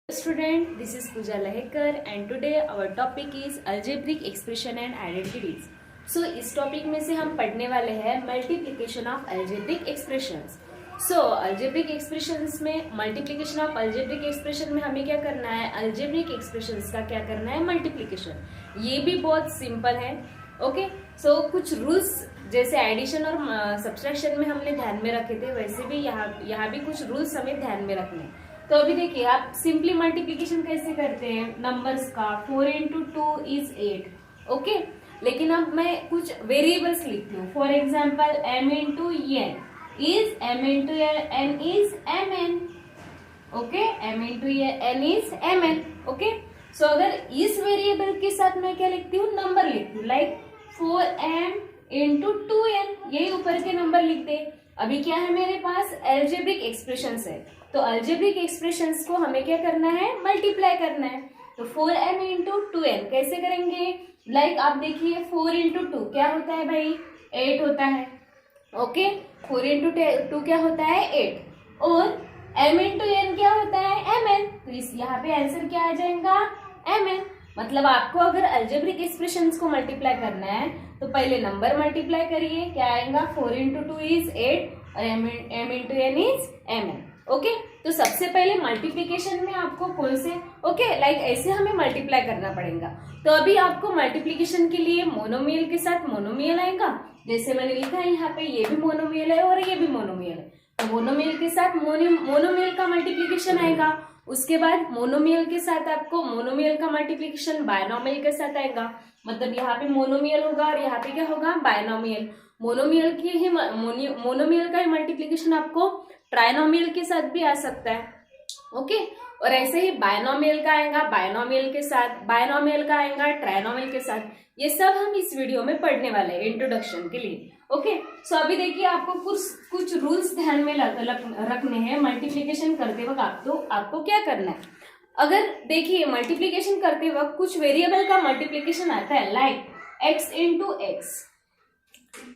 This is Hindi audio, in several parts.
Student, this is Pooja Lahekar and today our topic is algebraic expression and identities. So इस टॉपिक में से हम पढ़ने वाले हैं multiplication of algebraic expressions. So algebraic expressions में मल्टीप्लिकेशन ऑफ algebraic expression में हमें क्या करना है, algebraic expressions का क्या करना है, मल्टीप्लिकेशन. ये भी बहुत सिंपल है. ओके सो कुछ रूल्स जैसे एडिशन और सब्सट्रैक्शन में हमने ध्यान में रखे थे, वैसे भी यहाँ भी कुछ रूल्स हमें ध्यान में रखने. तो अभी देखिए आप सिंपली मल्टीप्लिकेशन कैसे करते हैं नंबर्स का. 4 इंटू 2 इज 8. ओके, लेकिन अब मैं कुछ वेरिएबल्स लिखती हूँ. For example m into N is m into N is mn. Okay, m into N is mn. Okay, so अगर इस वेरिएबल के साथ मैं क्या लिखती हूँ, नंबर लिखती हूँ, लाइक 4m इंटू 2n, यही ऊपर के नंबर लिखते. अभी क्या है मेरे पास, अलजेब्रिक एक्सप्रेशंस है. तो अलजेब्रिक एक्सप्रेशंस को हमें क्या करना है, मल्टीप्लाई करना है. तो 4m इंटू 2n कैसे करेंगे, लाइक आप देखिए 4 इंटू 2 क्या होता है भाई, 8 होता है. ओके, 4 इंटू 2 क्या होता है, 8. और m इंटू n क्या होता है, mn. तो इस यहाँ पे आंसर क्या आ जाएगा, mn. मतलब आपको अगर अलजेब्रिक एक्सप्रेशंस को मल्टीप्लाई करना है तो पहले नंबर मल्टीप्लाई करिए, क्या आएगा, 4 इंटू 2 इज 8 और m into n is mn. Okay, तो सबसे पहले मल्टीप्लिकेशन में आपको कौन से, लाइक ऐसे हमें मल्टीप्लाई करना पड़ेगा. तो अभी आपको मल्टीप्लिकेशन के लिए मोनोमियल के साथ मोनोमियल आएगा. जैसे मैंने लिखा है यहाँ पे, ये भी मोनोमियल है और ये भी मोनोमियल है. तो मोनोमियल के साथ मोनोमियल का मल्टीप्लिकेशन आएगा. उसके बाद मोनोमियल के साथ आपको मोनोमियल का मल्टीप्लिकेशन बायनोमियल के साथ आएगा. मतलब यहाँ पे मोनोमियल होगा और यहाँ पे क्या होगा, बायनोमियल. मोनोमियल का ही मल्टीप्लिकेशन आपको ट्राइनोमियल के साथ भी आ सकता है. ओके, और ऐसे ही बायनोमियल का आएगा बायनोमियल के साथ, बायनोमियल का आएगा ट्राइनोमियल के साथ. ये सब हम इस वीडियो में पढ़ने वाले हैं इंट्रोडक्शन के लिए. ओके, सो अभी देखिए आपको कुछ रूल्स ध्यान में रखने हैं मल्टीप्लिकेशन करते वक्त. आपको क्या करना है, अगर देखिए मल्टीप्लिकेशन करते वक्त कुछ वेरिएबल का मल्टीप्लिकेशन आता है, लाइक x इंटू एक्स.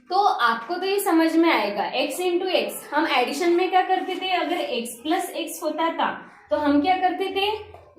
तो आपको तो ये समझ में आएगा, x इंटू एक्स. हम एडिशन में क्या करते थे, अगर x प्लस एक्स होता था तो हम क्या करते थे,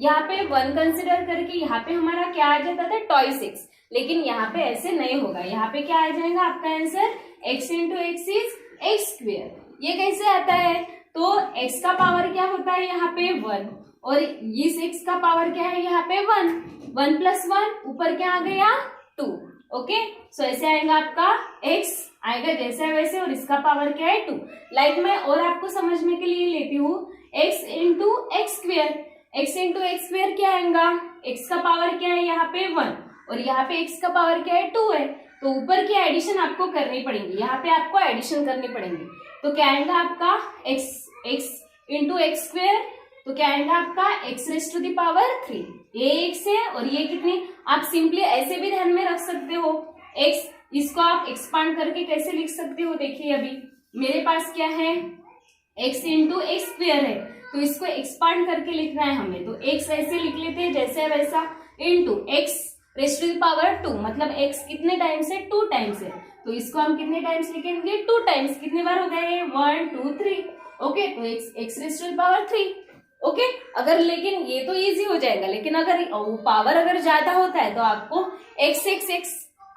यहाँ पे 1 कंसिडर करके यहाँ पे हमारा क्या आ जाता था, टॉइस x. लेकिन यहाँ पे ऐसे नहीं होगा. यहाँ पे क्या आ जाएगा आपका answer, x into X is X square. ये कैसे आता है, तो x का पावर क्या होता है यहाँ पे 1 और इस x का पावर क्या है यहाँ पे 1. 1 प्लस 1 ऊपर क्या आ गया, 2. ओके, सो ऐसे आएगा आपका x आएगा जैसे वैसे और इसका पावर क्या है 2. लाइक मैं और आपको समझने के लिए लेती हूँ, x into x square. x into x square क्या आएगा, x का पावर क्या है यहाँ पे 1 और यहाँ पे x का पावर क्या है 2 है. तो ऊपर की एडिशन आपको करनी पड़ेगी, यहाँ पे आपको एडिशन करनी पड़ेगी. तो क्या आएगा आपका x इंटू एक्स स्क्वेयर. तो क्या आएगा आपका x raise to the power 3. ये x है और ये कितनी, आप सिंपली ऐसे भी ध्यान में रख सकते हो. x, इसको आप एक्सपांड करके कैसे लिख सकते हो, देखिए अभी मेरे पास क्या है, x इंटू एक्स स्क्वेयर है. तो इसको एक्सपांड करके लिखना है हमें. तो x ऐसे लिख लेते हैं जैसे वैसा, into x raise to the power 2. मतलब x कितने टाइम्स है, 2 टाइम्स है. तो इसको हम कितने टाइम्स लिखेंगे, 2 टाइम्स. कितने बार हो गए, 1 2 3. ओके, तो x raise to the power 3. Okay, अगर लेकिन ये तो इजी हो जाएगा, लेकिन अगर पावर अगर ज्यादा होता है तो आपको x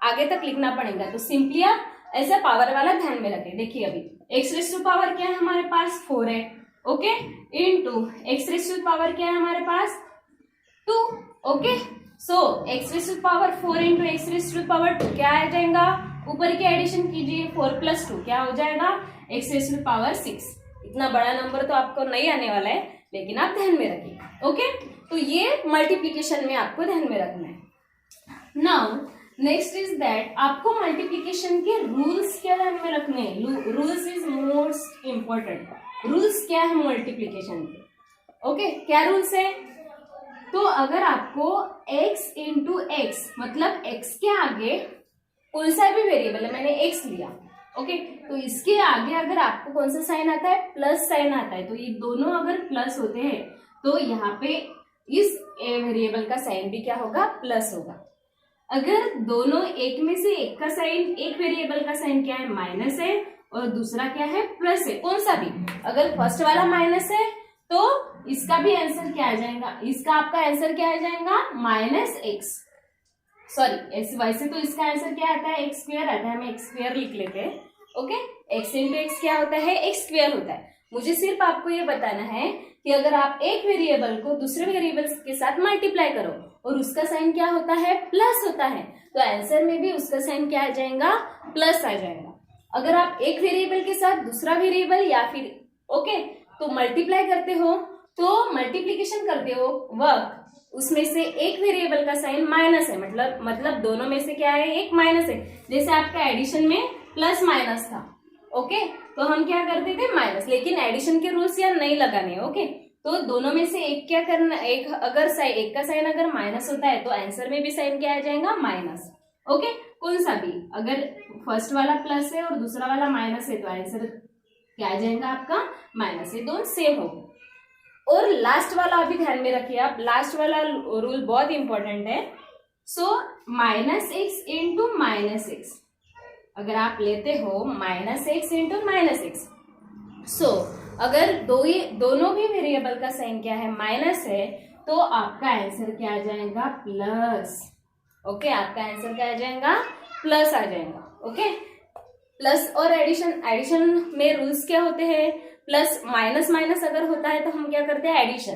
आगे तक लिखना पड़ेगा. तो सिंपली आप ऐसा पावर वाला ध्यान में रखें. देखिए अभी x रेज़ टू पावर क्या है हमारे पास, 4 है. Okay, into x raise to power क्या है हमारे पास, 2. Okay, so x raise to power 4 into x raise to power 2 क्या आ जाएगा, ऊपर की एडिशन कीजिए, 4 प्लस 2 क्या हो जाएगा, x रेज़ टू पावर 6. इतना बड़ा नंबर तो आपको नहीं आने वाला है, लेकिन आप ध्यान में रखिए. ओके, तो ये मल्टीप्लिकेशन में आपको ध्यान में रखना है. नाउ नेक्स्ट इज दैट, आपको मल्टीप्लिकेशन के रूल्स क्या ध्यान में रखने हैं. Rules is most important. Rules क्या है मल्टीप्लिकेशन के, ओके, क्या रूल्स है. तो अगर आपको x इंटू एक्स, मतलब x के आगे कौन सा भी वेरिएबल है, मैंने x लिया, ओके, तो इसके आगे अगर आपको कौन सा साइन आता है, प्लस साइन आता है. तो ये दोनों अगर प्लस होते हैं तो यहाँ पे इस वेरिएबल का साइन भी क्या होगा, प्लस होगा. अगर दोनों एक में से एक का साइन, एक वेरिएबल का साइन क्या है, माइनस है और दूसरा क्या है, प्लस है, कौन सा भी, अगर फर्स्ट वाला माइनस है तो इसका भी आंसर क्या आ जाएगा, इसका आपका आंसर क्या आ जाएगा, -x। सॉरी, वैसे तो इसका आंसर क्या आता है, x स्क्वायर आता है, हम x स्क्वायर लिख लेते हैं। ओके, x इंटू एक्स क्या होता है, x स्क्वायर होता है। मुझे सिर्फ आपको ये बताना है कि अगर आप एक वेरिएबल को दूसरे वेरिएबल के साथ मल्टीप्लाई करो और उसका साइन क्या होता है, प्लस होता है, तो आंसर में भी उसका साइन क्या आ जाएगा, प्लस आ जाएगा। अगर आप एक वेरिएबल के साथ दूसरा वेरिएबल या फिर ओके तो मल्टीप्लाई करते हो, तो मल्टीप्लीकेशन करते हो वक्त उसमें से एक वेरिएबल का साइन माइनस है, मतलब दोनों में से क्या है, एक माइनस है। जैसे आपका एडिशन में प्लस माइनस था, ओके, तो हम क्या करते थे, माइनस, लेकिन एडिशन के रूल्स यार नहीं लगाने। ओके, तो दोनों में से एक क्या करना, एक का साइन अगर माइनस होता है तो आंसर में भी साइन क्या आ जाएगा, माइनस। ओके, कौन सा भी, अगर फर्स्ट वाला प्लस है और दूसरा वाला माइनस है तो आंसर क्या आ जाएगा आपका, माइनस। ये दोनों सेम हो। और लास्ट वाला अभी ध्यान में रखिए आप, लास्ट वाला रूल बहुत इंपॉर्टेंट है। सो -x इंटू -x, अगर आप लेते हो -x इंटू -x, सो अगर दोनों भी वेरिएबल का साइन क्या है, माइनस है, तो आपका आंसर क्या आ जाएगा, प्लस। ओके, आपका आंसर क्या आ जाएगा, प्लस आ जाएगा। ओके, प्लस और एडिशन में रूल्स क्या होते हैं, प्लस माइनस माइनस अगर होता है तो हम क्या करते हैं, एडिशन।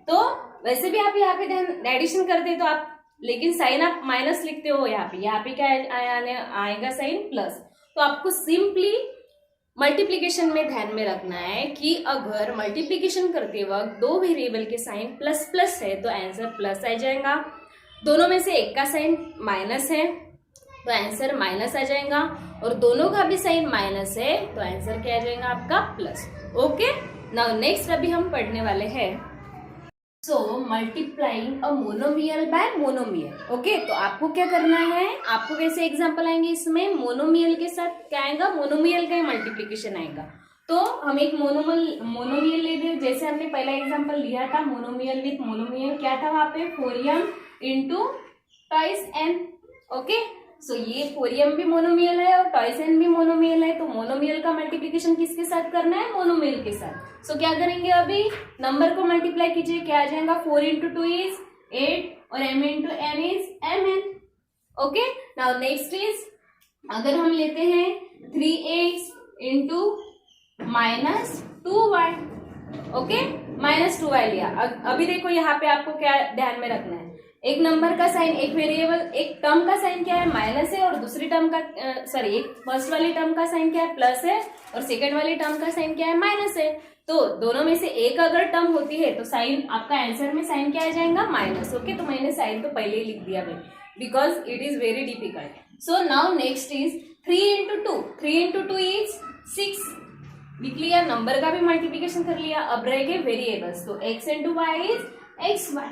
तो वैसे भी आप यहाँ पे ध्यान एडिशन करते हैं तो आप, लेकिन साइन आप माइनस लिखते हो, यहाँ पे क्या आएगा साइन प्लस। तो आपको सिंपली मल्टीप्लीकेशन में ध्यान में रखना है कि अगर मल्टीप्लीकेशन करते वक्त दो वेरिएबल के साइन प्लस प्लस है तो आंसर प्लस आ जाएगा, दोनों में से एक का साइन माइनस है तो आंसर माइनस आ जाएगा, और दोनों का भी साइन माइनस है तो आंसर क्या आ जाएगा आपका, प्लस। ओके, नाउ नेक्स्ट अभी हम पढ़ने वाले हैं, so multiplying a monomial by monomial. Okay, तो आपको क्या करना है, आपको कैसे एग्जांपल आएंगे इसमें, मोनोमियल के साथ क्या आएगा, मोनोमियल का मल्टीप्लीकेशन आएगा। तो हम एक मोनोमियल लेते, जैसे हमने पहला एग्जांपल लिया था मोनोमियल विथ मोनोमियल, क्या था वहां पे, 4m into twice n। Okay, so ये 4m भी मोनोमियल है और टॉइस n भी मोनोमियल है, तो मोनोमियल का मल्टीप्लीकेशन किसके साथ करना है, मोनोमियल के साथ। सो क्या करेंगे, अभी नंबर को मल्टीप्लाई कीजिए, क्या आ जाएगा, 4 इंटू 2 इज 8 और m into n is mn। Okay, now next is, अगर हम लेते हैं 3x into -2y, okay, -2y लिया। अभी देखो यहाँ पे आपको क्या ध्यान में रखना है, एक नंबर का साइन, एक वेरिएबल, एक टर्म का साइन क्या है, माइनस है, और दूसरी टर्म का एक फर्स्ट वाली टर्म का साइन क्या है, प्लस है, और सेकंड वाली टर्म का साइन क्या है, माइनस है। तो दोनों में से एक अगर टर्म होती है तो साइन, आपका आंसर में साइन क्या आ जाएगा, माइनस। ओके, तो मैंने साइन तो पहले ही लिख दिया भाई, because it is very difficult. So now next is 3 into two is 6, लिख लिया, नंबर का भी मल्टीप्लीकेशन कर लिया। अब रह गए वेरिएबल्स, तो x into Y is xy।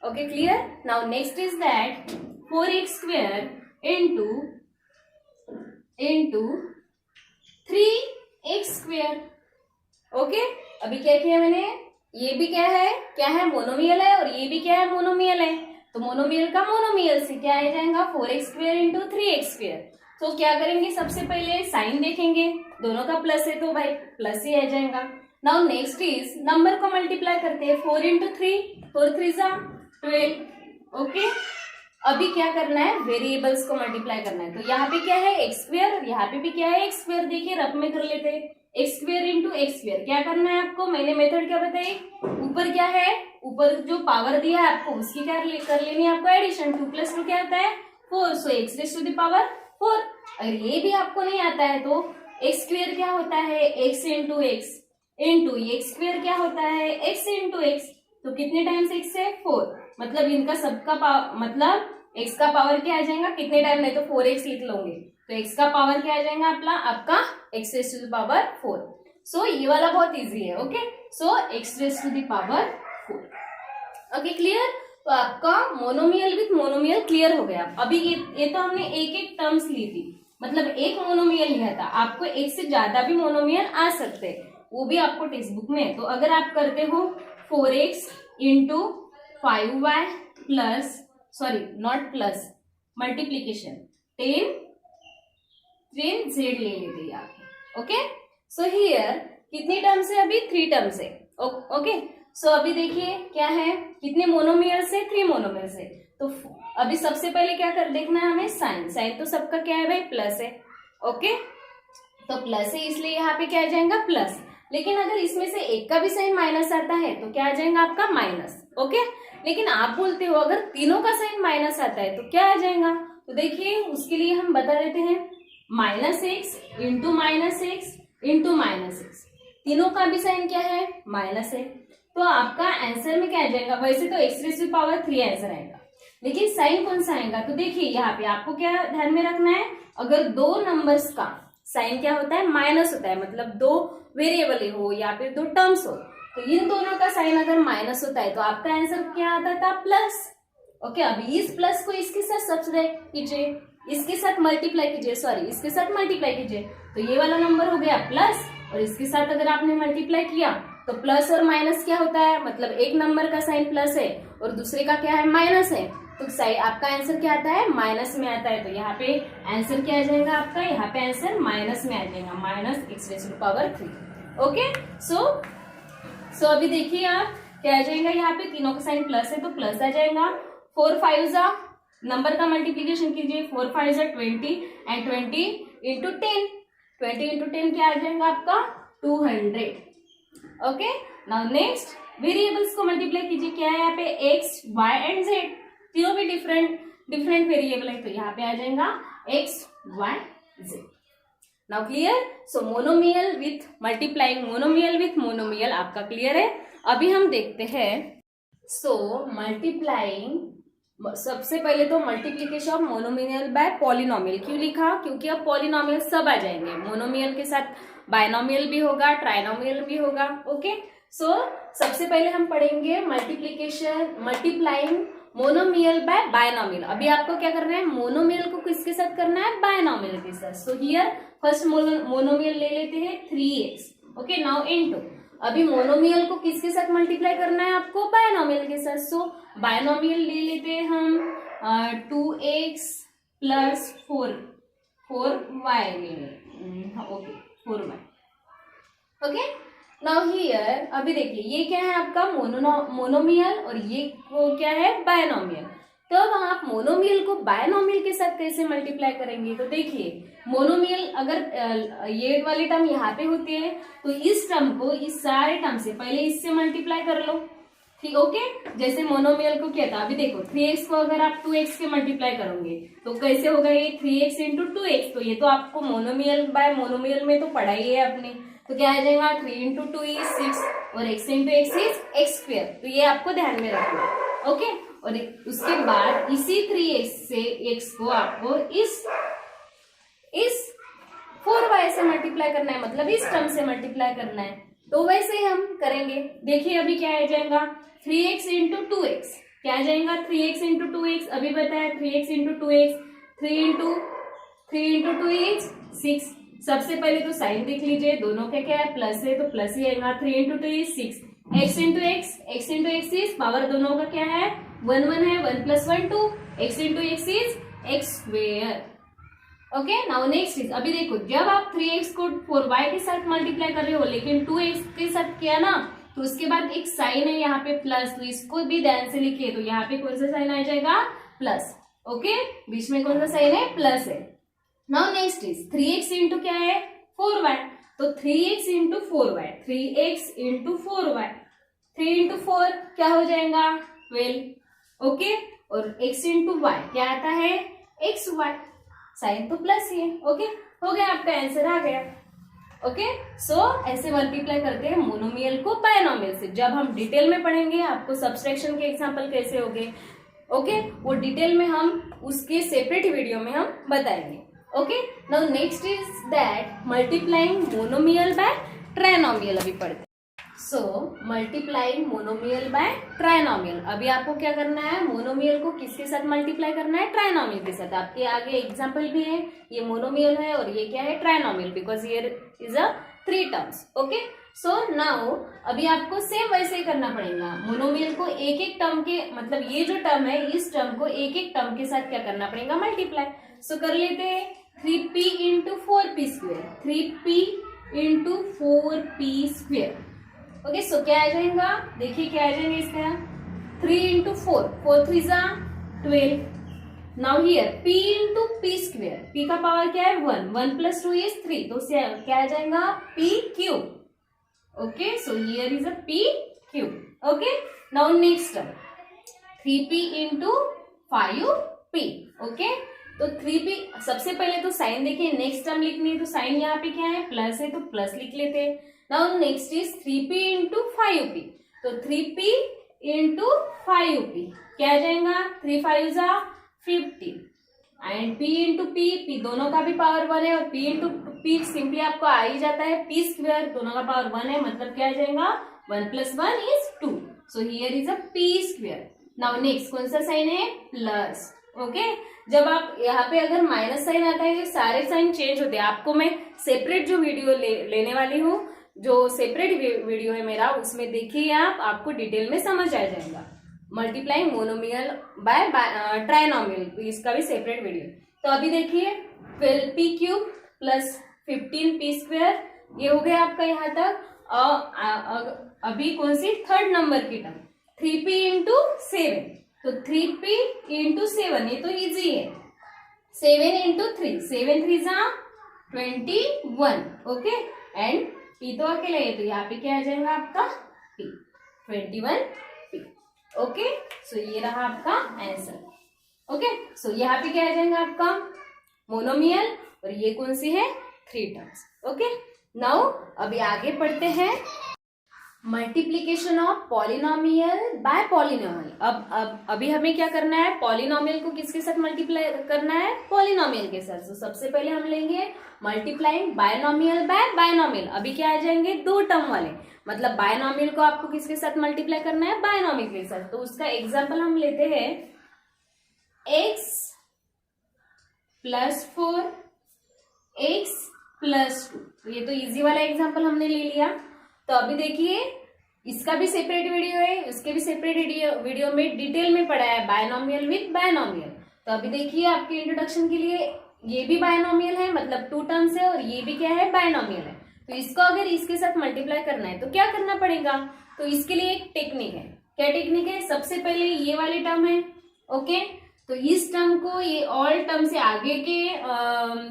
Okay, clear? Now next is that 4x square into 3x square. Okay? अभी क्या किया मैंने, ये भी क्या है मोनोमियल है, और ये भी क्या है, मोनोमियल है। तो मोनोमियल का मोनोमियल से क्या आ जाएगा, 4x square into 3x square. तो क्या करेंगे, सबसे पहले साइन देखेंगे, दोनों का प्लस है तो भाई प्लस ही आ जाएगा। नाउ नेक्स्ट इज, नंबर को मल्टीप्लाई करते हैं, 4 इंटू 3, 4 3 जा 12। ओके, अभी क्या करना है, वेरिएबल्स को मल्टीप्लाई करना है। तो यहाँ पे क्या है, एक्स स्क्वायर, और यहाँ पे भी क्या है, एक्स स्क्वायर। देखिए रफ में कर लेते हैं, x square into x square. क्या करना है आपको, मैंने मेथड क्या बताई, ऊपर क्या है, ऊपर जो पावर दिया है आपको उसकी क्या कर लेनी है आपको, एडिशन। 2 + 2 क्या आता है, 4, so X raise to the power 4। अगर ये भी आपको नहीं आता है तो एक्स स्क्वायर क्या होता है, x into x into x square क्या होता है, एक्स इंटू एक्स। तो कितने टाइम्स एक्स है, 4, मतलब इनका सबका मतलब एक्स का पावर क्या आ जाएगा, कितने टाइम, नहीं तो 4x लिख लोगे, तो एक्स का पावर क्या आ जाएगा आपका X raise to the power 4। So ये वाला बहुत इजी है। Okay, so X raise to the power 4। Okay, clear. तो आपका मोनोमियल विथ मोनोमियल क्लियर हो गया। अभी ये तो हमने एक एक टर्म्स ली थी, मतलब एक मोनोमियल लिया था, आपको एक से ज्यादा भी मोनोमियल आ सकते हैं, वो भी आपको टेक्स्ट बुक में है। तो अगर आप करते हो 4x into 5y plus, sorry not plus, multiplication 10 z ले लेते हैं आप। ओके, सो हियर कितनी टर्म्स है, अभी 3 टर्म्स है। ओके, सो अभी देखिए क्या है, कितने मोनोमियल्स है, 3 मोनोमियल्स है। तो अभी सबसे पहले क्या कर देखना है हमें, साइन। साइन तो सबका क्या है भाई, प्लस है। ओके, तो प्लस है इसलिए यहाँ पे क्या आ जाएगा, प्लस। लेकिन अगर इसमें से एक का भी साइन माइनस आता है तो क्या आ जाएगा आपका, माइनस। ओके, लेकिन आप बोलते हो अगर तीनों का साइन माइनस आता है तो क्या आ जाएगा, तो देखिए उसके लिए हम बता देते हैं, -x into -x into -x, तीनों का भी साइन क्या है, माइनस है। तो आपका आंसर में क्या आ जाएगा, वैसे तो x⁻³ आंसर आएगा, लेकिन साइन कौन सा आएगा, तो देखिए यहाँ पे आपको क्या ध्यान में रखना है, अगर दो नंबर्स का साइन क्या होता है, माइनस होता है, मतलब दो वेरिएबल हो या फिर दो टर्म्स हो, तो इन दोनों का साइन अगर माइनस होता है तो आपका आंसर क्या आता था, प्लस। ओके, अभी इस प्लस को इसके साथ सब्ट्रैक्ट कीजिए, इसके साथ मल्टीप्लाई कीजिए, सॉरी इसके साथ मल्टीप्लाई कीजिए, तो ये वाला नंबर हो गया प्लस, और इसके साथ अगर आपने मल्टीप्लाई किया तो प्लस और माइनस क्या होता है, मतलब एक नंबर का साइन प्लस है और दूसरे का क्या है, माइनस है, तो आपका आंसर क्या आता है, माइनस में आता है। तो यहाँ पे आंसर क्या आ जाएगा आपका, यहाँ पे आंसर माइनस में आ जाएगा, -x⁻³। ओके, सो अभी देखिए आप क्या आ जाएगा, यहाँ पे तीनों का साइन प्लस है तो प्लस आ जाएगा। 4 5 नंबर का मल्टीप्लीकेशन कीजिए, 4 5 20 एंड 20 इंटू 10, 20 इंटू 10 क्या आ जाएगा आपका, 200। ओके, नाउ नेक्स्ट वेरिएबल्स को मल्टीप्लाई कीजिए, क्या है यहाँ पे, x y एंड z, तीनों भी डिफरेंट वेरिएबल है, तो यहाँ पे आ जाएगा x y z। Now clear, so monomial with multiplying monomial with monomial आपका क्लियर है। अभी हम देखते हैं, सो मल्टीप्लाइंग, सबसे पहले तो multiplication of monomial by polynomial, क्यों लिखा, क्योंकि अब पॉलिनोमियल सब आ जाएंगे, मोनोमियल के साथ बायनोमियल भी होगा, ट्राइनोमियल भी होगा। ओके, सो सबसे पहले हम पढ़ेंगे मल्टीप्लाइंग मोनोमियल बाय बायनोमियल। अभी आपको क्या करना है, मोनोमियल को किसके साथ करना है, बायनोमियल के साथ। सो हियर फर्स्ट मोनोमियल ले लेते हैं 3x। ओके, नाउ इनटू, अभी मोनोमियल को किसके साथ मल्टीप्लाई करना है आपको, बायनोमियल के साथ। सो बायनोमियल ले लेते हैं हम 2x प्लस 4y ले लें। Okay, 4y। Okay, now here अभी देखिए ये क्या है आपका मोनोमियल और ये क्या है, बायनोमियल। तो अब आप मोनोमियल को बायनोमियल के साथ कैसे मल्टीप्लाई करेंगे, तो देखिए मोनोमियल अगर ये वाली टर्म यहाँ पे होती है तो इस टर्म को इस सारे टर्म से पहले इससे मल्टीप्लाई कर लो, ठीक। ओके, जैसे मोनोमियल को क्या था, अभी देखो 3x को अगर आप 2x के मल्टीप्लाई करोगे तो कैसे होगा, ये 3x इंटू 2x, तो ये तो आपको मोनोमियल बाय मोनोमियल में तो पढ़ा ही है आपने, तो क्या आ जाएगा, 3 इंटू 2 इज 6 और x into x is x², तो ये आपको ध्यान में रखना। ओके, और उसके बाद इसी 3x से x को आपको इस 4y से मल्टीप्लाई करना है, मतलब इस टर्म से मल्टीप्लाई करना है, तो वैसे ही हम करेंगे। देखिए अभी क्या आ जाएगा, 3x इंटू 2x, क्या आ जाएगा, 3x इंटू 2x, अभी बताया 3x into 2x, 3 into 2 is 6। सबसे पहले तो साइन देख लीजिए, दोनों का क्या है, प्लस है तो प्लस ही आएगा, 3 into 2 is 6, x into x is power दोनों का क्या है, 1 1 है, 1 plus 1 2, x into x is x²। Okay, now next is, अभी देखो जब आप 3x को 4y के साथ मल्टीप्लाई कर रहे हो लेकिन 2x के साथ किया ना, तो उसके बाद एक साइन है यहाँ पे प्लस, तो इसको भी ध्यान से लिखिए, तो यहाँ पे कौन सा साइन आ जाएगा, प्लस। ओके, बीच में कौन सा साइन है, प्लस है। Now next is 3x into क्या है, 4y, तो 3x into 4y, 3x into 4y, 3 into 4 क्या हो जाएगा, 12। ओके, और x इंटू y क्या आता है, xy, साइन तो प्लस ही है। ओके, हो गया, आपका आंसर आ गया। ओके, सो ऐसे मल्टीप्लाई करते हैं मोनोमियल को बायनोमियल से। जब हम डिटेल में पढ़ेंगे आपको सब्सट्रैक्शन के एग्जांपल कैसे होंगे, ओके, वो डिटेल में हम उसके सेपरेट वीडियो में हम बताएंगे। Okay, now next is that multiplying monomial by trinomial अभी पढ़ते हैं। So multiplying monomial by trinomial, अभी आपको क्या करना है, मोनोमियल को किसके साथ मल्टीप्लाई करना है, ट्राइनोमियल के साथ। आपके आगे एग्जांपल भी है, ये मोनोमियल है और ये क्या है, trinomial, because here is a 3 terms. Okay, so now अभी आपको सेम वैसे ही करना पड़ेगा, मोनोमियल को एक एक टर्म के, मतलब ये जो टर्म है इस टर्म को एक एक टर्म के साथ क्या करना पड़ेगा, मल्टीप्लाई। सो कर लेते हैं 3p into 4p², 3p into 4p²। Okay, सो क्या आ जाएगा, देखिए क्या आ जाएगा इसका, 3 into 4, 4 3 जा 12. Now here p into p square, p का पावर क्या है 1, 1 plus 2 is 3, तो क्या आ जाएगा p cube. Okay, so here is a p cube. Okay, now next term 3p into 5p. Okay, तो 3p, सबसे पहले तो साइन देखिए, नेक्स्ट टर्म लिखनी है तो साइन यहाँ पे क्या है प्लस है तो प्लस लिख लेते हैं. Now next is 3p into 5p, तो 3p into 5p क्या आ जाएगा, 3 5 जा 15 एंड p into p दोनों का भी पावर 1 है और p into p सिंपली आपको आ ही जाता है p स्क्वायर, दोनों का पावर 1 है, मतलब क्या आ जाएगा 1 plus 1 is 2. So here is a p square. Now next कौन सा साइन है, प्लस. ओके, जब आप यहाँ पे अगर माइनस साइन आता है तो सारे साइन चेंज होते हैं. आपको मैं सेपरेट जो वीडियो लेने वाली हूँ, जो सेपरेट वीडियो है मेरा, उसमें देखिए आपको डिटेल में समझ आ जाएगा. मल्टीप्लाइंग मोनोमियल बाय ट्राइनोमियल, इसका भी सेपरेट वीडियो. तो अभी देखिए 12p cube plus 15p square, ये हो गया आपका यहाँ तक. अभी कौन सी थर्ड नंबर की टर्म 3p इंटू 7, तो 3p इंटू 7 ये तो इजी है. 7 इंटू 3, 7 3 जा 21. ओके, एंड p तो अकेले है तो यहाँ पे क्या आ जाएगा आपका p 21p. ओके, सो ये रहा आपका आंसर. ओके, सो यहाँ पे क्या आ जाएगा आपका मोनोमियल, और ये कौन सी है 3 टर्म्स. ओके, नाउ अभी आगे पढ़ते हैं multiplication of polynomial bye polynomial. अब अभी हमें क्या करना है, पॉलिनोमियल को किसके साथ मल्टीप्लाई करना है, पॉलिनोमियल के साथ. तो सबसे पहले हम लेंगे मल्टीप्लाइंग बायनोमियल बाय बायनोमियल. अभी क्या आ जाएंगे, 2 टर्म वाले, मतलब बायनोमियल को आपको किसके साथ मल्टीप्लाई करना है, बायनोमियल के साथ. तो उसका एग्जाम्पल हम लेते हैं x प्लस 4 x प्लस 2. तो ये तो इजी वाला एग्जाम्पल हमने ले लिया. तो अभी देखिए इसका भी सेपरेट वीडियो है, उसके भी सेपरेट वीडियो में डिटेल में पढ़ा है बायनोमियल विद बायनोमियल. तो अभी देखिए आपके इंट्रोडक्शन के लिए ये भी बायनोमियल है, मतलब 2 टर्म्स है, और ये भी क्या है बायनोमियल है. तो इसको अगर इसके साथ मल्टीप्लाई करना है तो क्या करना पड़ेगा, तो इसके लिए एक टेक्निक है. क्या टेक्निक है, सबसे पहले ये वाली टर्म है. ओके, तो इस टर्म को ये ऑल टर्म से आगे के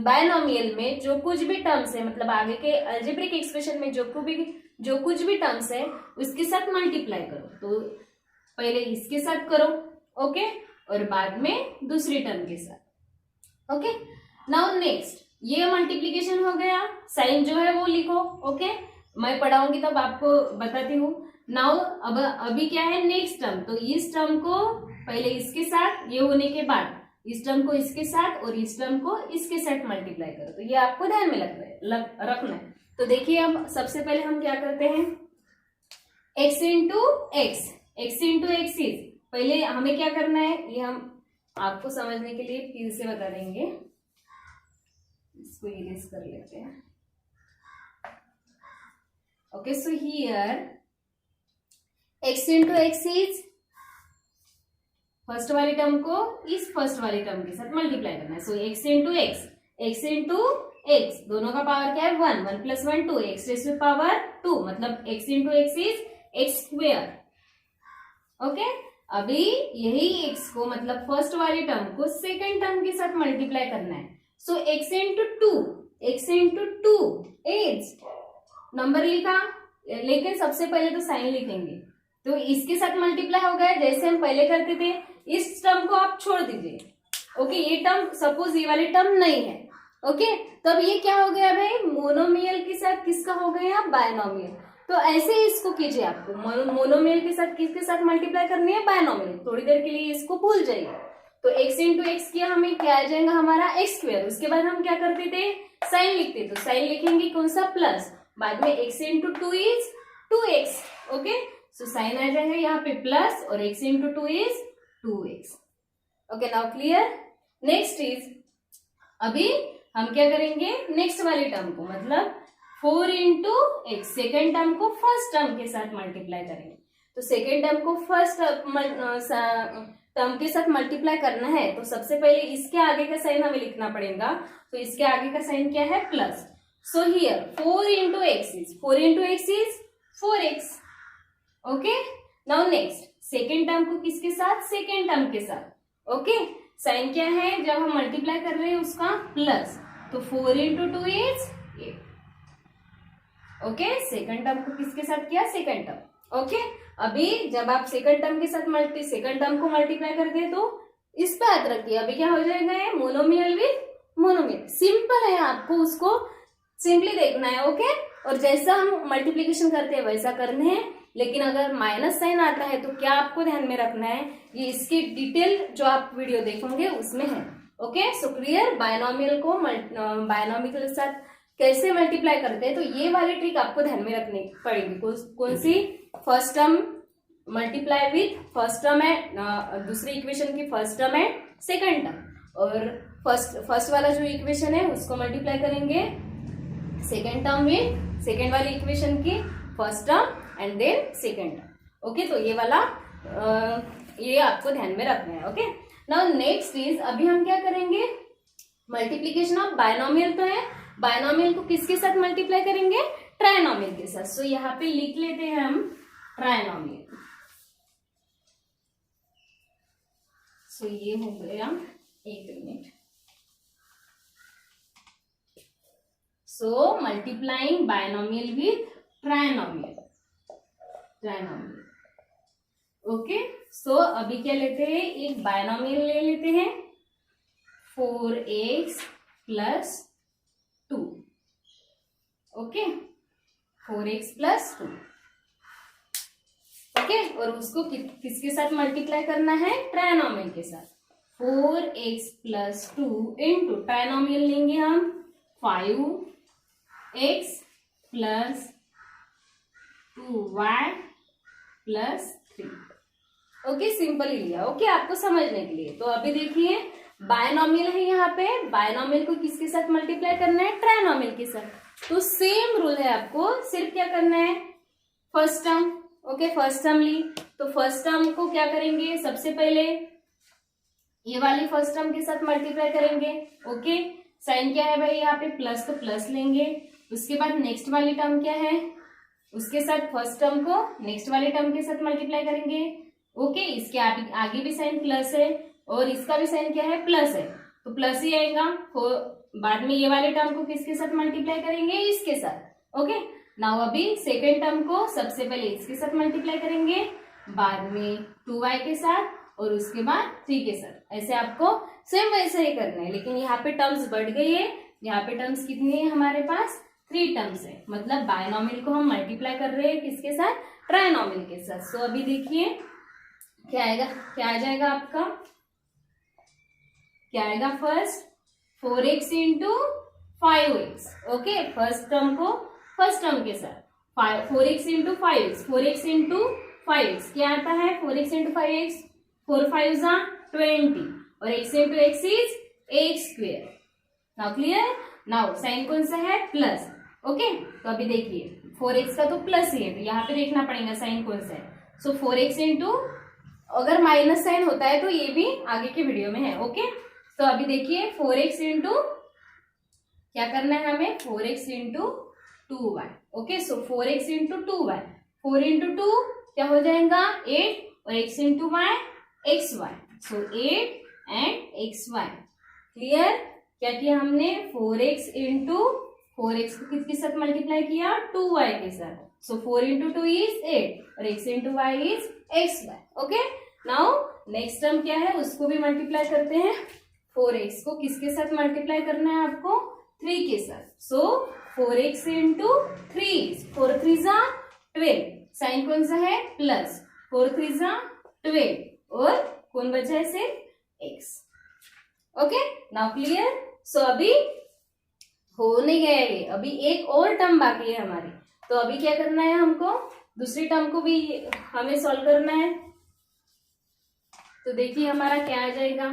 बायनोमियल में जो कुछ भी टर्म्स है, मतलब आगे के अलजेब्रिक एक्सप्रेशन में जो कुछ भी टर्म्स है उसके साथ मल्टीप्लाई करो. तो पहले इसके साथ करो, ओके, और बाद में दूसरी टर्म के साथ. ओके, नाउ नेक्स्ट ये मल्टीप्लीकेशन हो गया, साइन जो है वो लिखो. ओके, मैं पढ़ाऊंगी तब आपको बताती हूँ. नाउ अब अभी क्या है नेक्स्ट टर्म, तो इस टर्म को पहले इसके साथ, ये होने के बाद इस टर्म को इसके साथ और इस टर्म को इसके साथ मल्टीप्लाई करो. तो ये आपको ध्यान में रखना है. तो देखिए अब सबसे पहले हम क्या करते हैं, x इंटू एक्स इज, पहले हमें क्या करना है ये हम आपको समझने के लिए फिर से बता देंगे. इसको इरेज कर लेते हैं. Okay, so here x into X is, first वाली टर्म को इस फर्स्ट वाली टर्म के साथ मल्टीप्लाई करना है. सो x इंटू एक्स, दोनों का पावर क्या है 1, 1 plus 1 2, x raise to power 2, मतलब x into X is X square. Okay, अभी यही x को, मतलब फर्स्ट वाली टर्म को सेकेंड टर्म के साथ मल्टीप्लाई करना है. सो x into two is, number लिखा, लेकिन सबसे पहले तो साइन लिखेंगे. तो इसके साथ मल्टीप्लाई हो गया जैसे हम पहले करते थे. इस टर्म को आप छोड़ दीजिए. ओके, ये टर्म सपोज ये वाली टर्म नहीं है. ओके, तो अब ये क्या हो गया भाई, मोनोमियल के साथ किसका हो गया, बायनोमियल. तो ऐसे ही इसको कीजिए, आपको मोनोमियल के साथ किसके साथ मल्टीप्लाई करनी है, बायनोमियल. थोड़ी देर के लिए इसको भूल जाइए. तो x इंटू एक्स किया, हमें क्या आ जाएगा हमारा एक्स स्क्वायर. उसके बाद हम क्या करते थे, साइन लिखते. तो साइन लिखेंगे कौन सा, प्लस, बाद में x into 2 is 2x. Okay, so sign आ जाएगा यहाँ पे प्लस, और x into 2 is 2x. Okay, now clear. Next is, अभी हम क्या करेंगे, नेक्स्ट वाली टर्म को, मतलब 4 इंटू एक्स, सेकेंड टर्म को फर्स्ट टर्म के साथ मल्टीप्लाई करेंगे. तो सेकेंड टर्म को फर्स्ट टर्म के साथ मल्टीप्लाई करना है, तो सबसे पहले इसके आगे का साइन हमें लिखना पड़ेगा. तो इसके आगे का साइन क्या है, plus. So here 4 into X is 4x। Okay, now next second term को किसके साथ, सेकेंड टर्म के साथ। ओके, साइन क्या है, जब हम मल्टीप्लाई कर रहे हैं उसका प्लस, तो 4 into 2 is 8। Okay, second term को किसके साथ किया, सेकंड टर्म। ओके, अभी जब आप सेकंड टर्म के साथ सेकंड टर्म को मल्टीप्लाई करते हैं तो इस पर याद रखिए, अभी क्या हो जाएगा, है मोनोमियल विथ मोनोमियल। सिंपल है, आपको उसको सिंपली देखना है। ओके, और जैसा हम मल्टीप्लीकेशन करते हैं वैसा करने हैं, लेकिन अगर माइनस साइन आता है तो क्या आपको ध्यान में रखना है, ये इसकी डिटेल जो आप वीडियो देखोगे उसमें है। Okay, so clear. बायनोमियल को बायनोमियल के साथ कैसे मल्टीप्लाई करते हैं, तो ये वाली ट्रिक आपको ध्यान में रखनी पड़ेगी। कौन सी, first term multiply with first term है, दूसरी इक्वेशन की फर्स्ट टर्म है सेकंड टर्म, और फर्स्ट वाला जो इक्वेशन है उसको मल्टीप्लाई करेंगे सेकंड टर्म विथ सेकंड वाली इक्वेशन की first term and then second term. Okay, तो ये वाला ये आपको ध्यान में रखना है। ओके, नाउ नेक्स्ट इज, अभी हम क्या करेंगे, मल्टीप्लीकेशन ऑफ बायनोमियल तो है, बायनोमियल को किसके साथ मल्टीप्लाई करेंगे, ट्राइनोमियल के साथ। सो यहाँ पे लिख लेते हैं हम ट्राइनोमियल। सो ये हो गया, एक मिनट। So multiplying binomial with trinomial. Okay, so अभी क्या लेते हैं, एक बायनोमियल ले लेते हैं 4x plus 2। Okay, 4x plus 2। Okay, और उसको किसके साथ मल्टीप्लाई करना है, ट्राइनोमियल के साथ। 4x प्लस 2 इंटू ट्राइनोमियल लेंगे हम 5x plus 2y plus 3। Okay, simple ही लिया। ओके, आपको समझने के लिए। तो अभी देखिए, बायनोमियल है, यहाँ पे बायनोमियल को किसके साथ मल्टीप्लाई करना है, ट्राइनोमियल के साथ। तो सेम रूल है, आपको सिर्फ क्या करना है, first term. Okay, first term ली, तो फर्स्ट टर्म को क्या करेंगे, सबसे पहले ये वाली फर्स्ट टर्म के साथ मल्टीप्लाई करेंगे। ओके, साइन क्या है भाई, यहाँ पे प्लस, तो प्लस लेंगे। उसके बाद नेक्स्ट वाली टर्म क्या है, उसके साथ फर्स्ट टर्म को नेक्स्ट वाले टर्म के साथ मल्टीप्लाई करेंगे। ओके, इसके आगे भी साइन प्लस है और इसका भी साइन क्या है, प्लस है, तो प्लस ही आएगा। बाद में ये वाले टर्म को किसके साथ मल्टीप्लाई करेंगे, इसके साथ। ओके, नाउ अभी सेकेंड टर्म को सबसे पहले इसके साथ मल्टीप्लाई करेंगे, बाद में 2y के साथ और उसके बाद 3 के साथ। ऐसे आपको सेम वैसे ही करना है, लेकिन यहाँ पे टर्म्स बढ़ गई है। यहाँ पे टर्म्स कितनी है हमारे पास, 3 टर्म्स है, मतलब बायनोमियल को हम मल्टीप्लाई कर रहे हैं किसके साथ, ट्राइनोमियल के साथ। सो अभी देखिए क्या आएगा, क्या आ जाएगा आपका, क्या आएगा, first 4x into 5x। Okay, first term को फर्स्ट टर्म के साथ 4x into 5x, 4x into 5x क्या आता है, 4x इंटू 5x, 4 5 20 और x into x is x square. Now clear. Now sine कौन सा है, प्लस। ओके, तो अभी देखिए 4x का तो प्लस ही है, तो यहाँ पे देखना पड़ेगा साइन कौन सा है। सो 4x इंटू, अगर माइनस साइन होता है तो ये भी आगे के वीडियो में है। ओके, तो अभी देखिए 4x इंटू क्या करना है हमें, 4x इंटू 2y। ओके, सो 4x इंटू 2y, 4 इंटू 2 क्या हो जाएगा 8 और x into y xy। So 8 and xy। Clear. क्या किया हमने, 4x इंटू 4x को किसके साथ मल्टीप्लाई किया, 2y के साथ। सो 4 इंटू 2 इज 8 और x into y is xy। Okay, now next term क्या है, उसको भी मल्टीप्लाई करते हैं। 4x को किसके साथ मल्टीप्लाई करना है आपको, 3 के साथ। सो 4x इंटू 3, 4 3 12, साइन कौन सा है, प्लस, 4 3 12 और कौन बचा है सिर्फ x। Okay, now clear. So अभी हो नहीं गया ये, अभी एक और टर्म बाकी है हमारी। तो अभी क्या करना है हमको, दूसरी टर्म को भी हमें सॉल्व करना है। तो देखिए हमारा क्या आ जाएगा,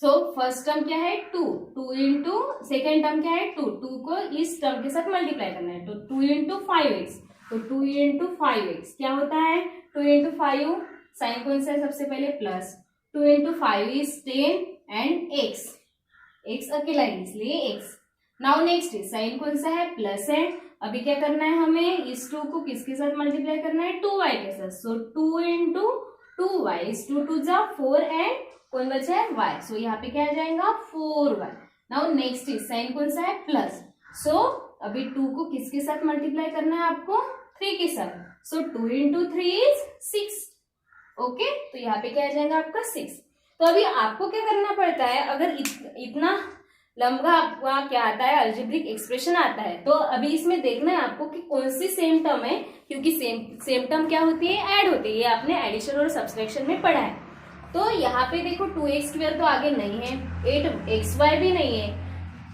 तो फर्स्ट टर्म क्या है 2 इंटू सेकेंड टर्म क्या है 2 को इस टर्म के साथ मल्टीप्लाई करना है, तो 2 इंटू 5x, तो 2 इंटू 5x क्या होता है, 2 इंटू 5, साइन कौन सा है सबसे पहले, plus, 2 into 5 is 10 and x अकेला है इसलिए x। नाउ नेक्स्ट साइन कौन सा है, प्लस है, अभी क्या करना है हमें, इस 2 को किसके साथ मल्टीप्लाई करना है, 2y के साथ। सो 2 इंटू 2y, इस 2 2 जा 4 एंड कौन बचा है y, सो यहाँ पे क्या आ जाएगा 4y। Now next is sine कौन सा है, प्लस। सो अभी 2 को किसके साथ मल्टीप्लाई करना है आपको, 3 के साथ। सो 2 इंटू 3 इज 6। ओके, तो यहाँ पे क्या आ जाएगा आपका 6। तो अभी आपको क्या करना पड़ता है, अगर इतना लंबा आपका क्या आता है, अलजेब्रिक एक्सप्रेशन आता है, तो अभी इसमें देखना है आपको कि कौन सी सेम टर्म है, क्योंकि सेम टर्म क्या होती है, ऐड होती है। ये आपने एडिशन और सब्सट्रैक्शन में पढ़ा है। तो यहाँ पे देखो 2x² तो आगे नहीं है, 8xy भी नहीं है,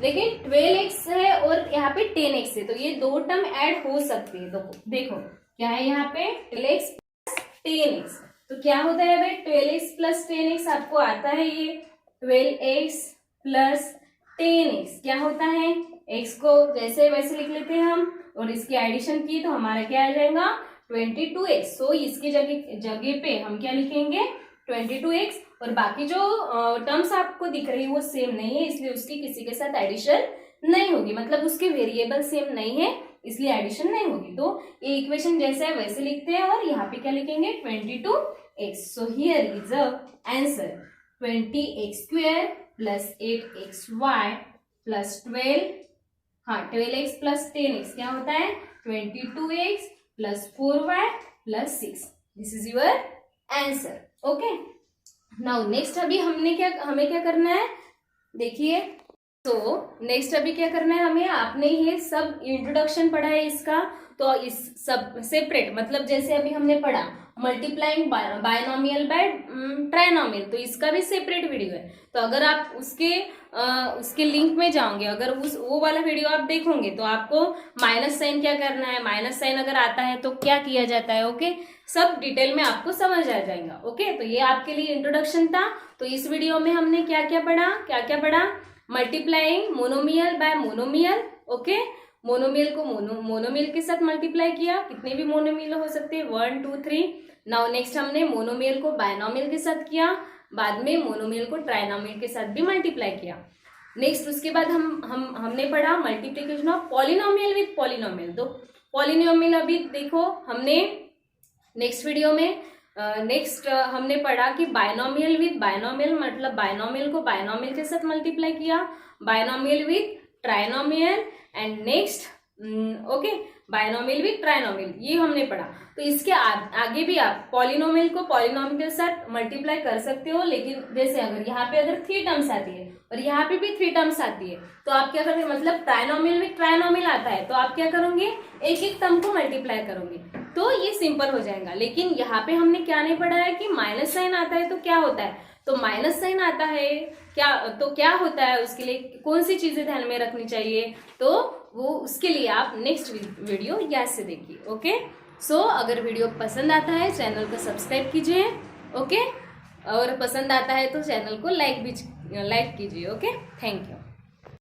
लेकिन 12x है और यहाँ पे 10x है, तो ये 2 टर्म ऐड हो सकती है। तो देखो क्या है यहाँ पे 12x प्लस 10x, तो क्या होता है भाई 12x प्लस 10x, आपको आता है ये 12x प्लस 10x क्या होता है, x को जैसे वैसे लिख लेते हैं हम, और इसकी एडिशन की तो हमारा क्या आ जाएगा 22x। सो इसकी जगह पे हम क्या लिखेंगे 22x, और बाकी जो टर्म्स आपको दिख रही है वो सेम नहीं है, इसलिए उसकी किसी के साथ एडिशन नहीं होगी, मतलब उसके वेरिएबल सेम नहीं है इसलिए एडिशन नहीं होगी। तो ये इक्वेशन जैसे है वैसे लिखते हैं, और यहाँ पे क्या लिखेंगे 22x। So here is a answer 20x² plus 8xy plus 12x plus 10x क्या होता है 22x plus 4y plus 6। This is your answer. Okay, now next अभी हमें क्या करना है, देखिए तो नेक्स्ट अभी क्या करना है हमें, आपने ये सब इंट्रोडक्शन पढ़ा है इसका, तो इस सब सेपरेट, मतलब जैसे अभी हमने पढ़ा मल्टीप्लाइंग बायनोमियल बाय ट्राइनोमियल, तो इसका भी सेपरेट वीडियो है। तो अगर आप उसके लिंक में जाओगे, अगर वो वाला वीडियो आप देखोगे तो आपको माइनस साइन क्या करना है, माइनस साइन अगर आता है तो क्या किया जाता है, ओके, सब डिटेल में आपको समझ आ जाएगा। ओके, तो ये आपके लिए इंट्रोडक्शन था। तो इस वीडियो में हमने क्या क्या पढ़ा, multiplying monomial by monomial. Okay, monomial को मोनोमियल के साथ मल्टीप्लाई किया, कितने भी मोनोमियल हो सकते हैं 1 2 3। नाउ नेक्स्ट हमने मोनोमियल को बायनोमियल के साथ किया, बाद में मोनोमियल को ट्राइनोमियल के साथ भी मल्टीप्लाई किया। नेक्स्ट उसके बाद हमने पढ़ा multiplication of polynomial with polynomial. तो पॉलिनोमियल अभी देखो हमने नेक्स्ट वीडियो में हमने पढ़ा कि बायनोमियल विथ बायनोमियल, मतलब बायनोमियल को बायनोमियल के साथ मल्टीप्लाई किया, binomial with trinomial, and next okay binomial with trinomial, ये हमने पढ़ा। तो इसके आगे भी आप पॉलिनोमियल को पॉलिनोमियल के साथ मल्टीप्लाई कर सकते हो, लेकिन जैसे यहाँ पे अगर 3 टर्म्स आती है और यहाँ पे भी 3 टर्म्स आती है, तो आप क्या करोगे, मतलब ट्राइनोमियल विथ ट्राइनोमियल आता है तो आप क्या करोगे, एक एक टर्म को मल्टीप्लाई करोगे, तो ये सिंपल हो जाएगा। लेकिन यहाँ पे हमने क्या नहीं पढ़ा है कि माइनस साइन आता है तो क्या होता है, तो माइनस साइन आता है क्या होता है, उसके लिए कौन सी चीजें ध्यान में रखनी चाहिए, तो वो उसके लिए आप नेक्स्ट वीडियो याद से देखिए। ओके, सो अगर वीडियो पसंद आता है चैनल को सब्सक्राइब कीजिए। ओके, और पसंद आता है तो चैनल को लाइक कीजिए। Okay, thank you.